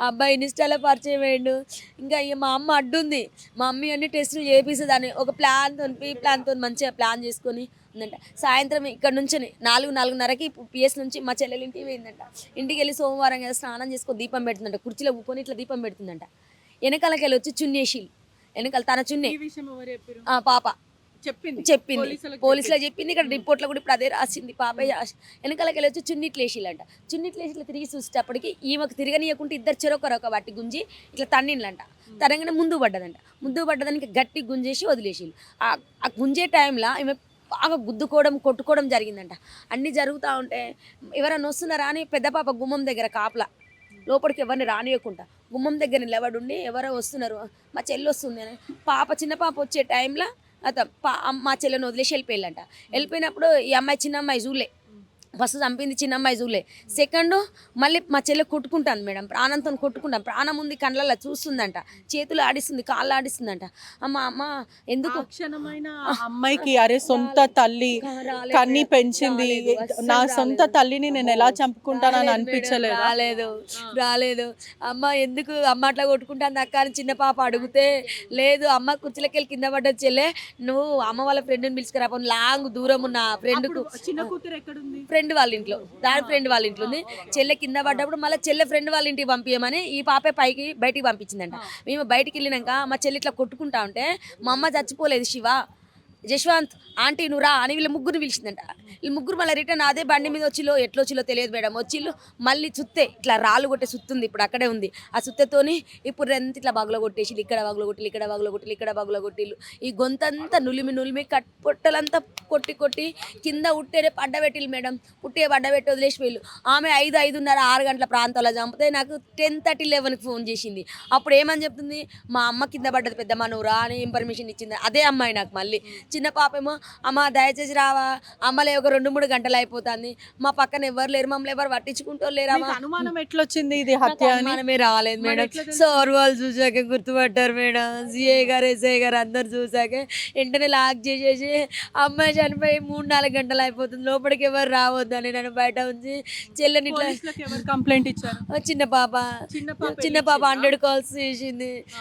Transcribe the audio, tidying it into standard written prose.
ఆ అబ్బాయి ఇన్‌స్టాలో పరిచయం అయ్యిండు. ఇంకా ఇగ మా అమ్మ అడ్డుంది. మా మమ్మీ అన్ని టెస్టులు చేపిస్తదని ఒక ప్లాన్‌తోని ప్లాన్‌తోని మంచిగా ప్లాన్ చేసుకొని ఉందంట. సాయంత్రం ఇక్కడ నుంచొని 4, 4:30కి పిఎస్ నుంచి మా చెల్లెలు ఇంటికి పోయిందంట. ఇంటికెళ్ళి సోమవారం కదా స్నానం చేసుకొని దీపం పెడుతుందంట. కుర్చీలో కూకొని ఇట్లా దీపం పెడుతుందంట. ఎనకాలకెళ్ళొచ్చి చున్నేసిల్లు. ఎనకాల తన చున్నే. ఈ విషయం ఎవరు చెప్పిర్రు? ఆ! పాప. చెప్పింది. చెప్పింది. పోలీసులకు పోలీసులకు చెప్పింది. ఇక్కడ రిపోర్ట్‌లో కూడా ఇప్పుడు అదే రాసింది. పాపే ఎనకాలకెళ్ళొచ్చి చున్నీ ఇట్లేసిల్లంట. చున్నీ ఇట్లేసి ఇట్లా తిరిగి చూసేటప్పటికి ఈమెకు తిరగనీయకుంటే ఇద్దరు చెరొకరొక పట్టి గుంజి ఇట్లా తన్నిండ్లంట. తనంగానే ముందుకు పడ్డదంట. ముందుకు పడ్డదానికి గట్టిగా గుంజేసి వదిలేసిల్లు. ఆ గుంజే టైంలో ఈమె బాగా గుద్దుకోవడం, కొట్టుకోవడం జరిగిందంట. అన్నీ జరుగుతా ఉంటే ఎవరైనా వస్తున్నారా అని పెద్ద పాప గుమ్మం దగ్గర కాపలా. లోపలికి ఎవరిని రానియకుండా గుమ్మం దగ్గర నిలబడుండి ఎవరో వస్తున్నారు మా చెల్లి వస్తుంది అని చిన్న పాప వచ్చే టైంలో మా చెల్లెని వదిలేసి వెళ్ళిపోయాళ్ళంట. వెళ్ళిపోయినప్పుడు ఈ అమ్మాయి చిన్న అమ్మాయి చూడలే. ఫస్ట్ చంపింది చిన్న అమ్మాయి చూడలే. సెకండ్ మళ్ళీ మా చెల్లె కొట్టుకుంటాను మేడం, ప్రాణంతో కొట్టుకుంటాం. ప్రాణం ఉంది కళ్ళల్లో చూస్తుందంట, చేతులు ఆడిస్తుంది, కాళ్ళు ఆడిస్తుందంట. అమ్మ ఎందుకు ఆ క్షణమైన ఆ అమ్మాయికి అరే సొంత తల్లి రాలేదు కన్ని మేడం. పెంచింది, రాలేదు. అస్సలు నా సొంత రాలేదు. తల్లిని నేను ఎలా చంపుకుంటానని రాలేదు మేడం. అనిపించలేదు. రాలేదు. అమ్మ ఎందుకు అమ్మ అట్లా కొట్టుకుంటాంది అక్క అని చిన్న పాప అడిగితే, లేదు అమ్మ కుర్చీలకెళ్ళి కింద పడ్డది చెల్లె, నువ్వు అమ్మ వాళ్ళ ఫ్రెండ్ని పిలుచుకురా పోనీ లాంగ్ దూరం ఉన్న ఫ్రెండ్కు చిన్న కూతురు ఎక్కడుంది? ఫ్రెండ్ వాళ్ళ ఇంట్లో, దాని ఫ్రెండ్ వాళ్ళ ఇంట్లో ఉంది. చెల్లె కింద పడ్డప్పుడు మళ్ళీ చెల్లె ఫ్రెండ్ వాళ్ళ ఇంటికి పంపించమని ఈ పాపే బయటికి పంపించిందంట. మేము బయటికి వెళ్ళినాక మా చెల్లి ఇట్లా కొట్టుకుంటా ఉంటే మా అమ్మ చచ్చిపోలేదు శివ, జశ్వంత్ ఆంటీ నువ్వు రా అని వీళ్ళ ముగ్గురు పిలిచిందంట. వీళ్ళు ముగ్గురు మళ్ళీ రిటర్న్ అదే బండి మీద వచ్చిలో ఎట్లొచ్చిలో తెలియదు మేడం. వచ్చిళ్ళు మళ్ళీ సుత్తే ఇట్లా రాళ్ళు కొట్టే సుత్తుంది ఇప్పుడు అక్కడే ఉంది. ఆ సుత్తెతోని ఇప్పుడు ఎంత ఇట్లా బగల కొట్టేసి ఇక్కడ బగల కొట్టిల్లు, ఇక్కడ బగల కొట్టిల్లు, ఇక్కడ బగల కొట్టిల్లు. ఈ గొంతంతా నులిమి పొట్టలంతా కొట్టి కింద ఉట్టేనే పడ్డబెట్టిల్లు మేడం. ఉట్టే పడ్డబెట్టి వదిలేసి వీళ్ళు. ఆమె 5, 5:30, 6 గంటల ప్రాంతాల్లో చంపితే నాకు 10:30, 11కి ఫోన్ చేసింది. అప్పుడు ఏమని చెప్తుంది, మా అమ్మ కింద పడ్డది పెద్దమ్మ నువ్వు రా అని ఇన్ఫర్మేషన్ ఇచ్చింది. అదే అమ్మాయి నాకు మళ్ళీ. చిన్న పాపేమో అమ్మ దయచేసి రావా, అమ్మలే ఒక 2, 3 గంటలు అయిపోతుంది, మా పక్కన ఎవరు లేరు, మమ్మల్ని ఎవరు పట్టించుకుంటూ లేరా. మీకు అనుమానం ఎట్లొచ్చింది ఇది హత్య అని? మనమే రాలేదు మరి మేడం. ఎట్లా తెలుసు? సార్ వాళ్ళు చూసాక గుర్తుపట్టారు మేడం. సిఐ గారు, ఎస్ఐ గారు అందరు చూసాక వెంటనే లాక్ చేసేసి అమ్మాయి చనిపోయి 3, 4 గంటలు అయిపోతుంది, లోపలికి ఎవరు రావద్దని నన్ను బయట ఉంచి చెల్లెని ఇట్లా పోలీసులకు ఎవరు కంప్లైంట్ ఇచ్చారు? చిన్న పాప చిన్న పాప 100 కాల్స్ చేసింది.